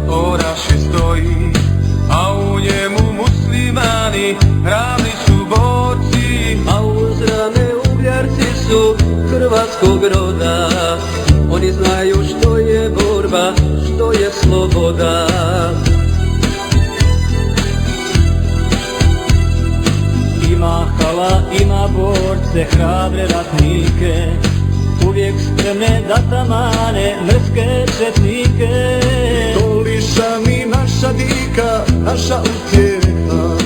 Oraši stoji, a u njemu muslimani, hrabri su borci, a uz rame ugljarci su hrvatskog roda. Oni znaju što je borba, što je sloboda. Ima hala, ima borce, hrabre ratnike, uvijek spremne da tamane mrske četnike. to liša mi naša dika, naša utjeha,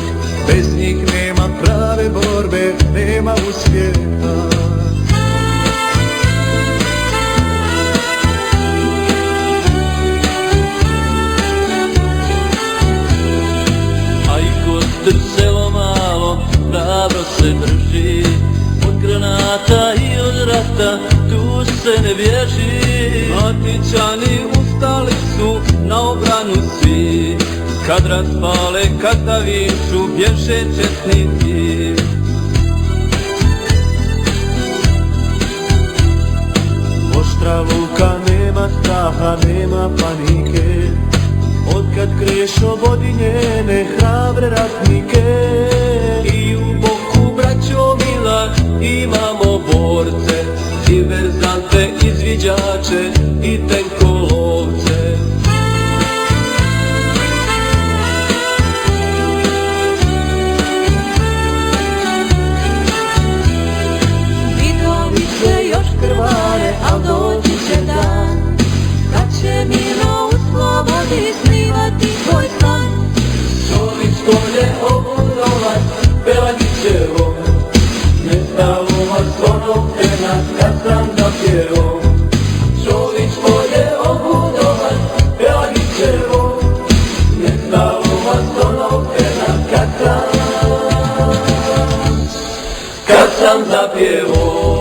bez njih nema prave borbe, nema uspjeha. Selo malo, hrabro se drži, od granata i od rata tu se ne bježi. Matičani ustali su na obranu svi, kad raspale Katavicu bježe četnici. Oštra luka, nema straha, nema panike, otkad krešo vodi njene hrabre ratnike. I u boku, braćo mila, imamo borce, diverzante, izviđače i tenkolovce. Vidovi se još krvare, al doći će dan kad će mirno u slobodi snivati tvoj san. Čovjek stolje obudovac, Pelagićevo, ne stavova zvonog trena kad sam zapjevo. Čovjek stolje obudovac, Pelagićevo, ne stavova zvonog trena kad sam zapjevo.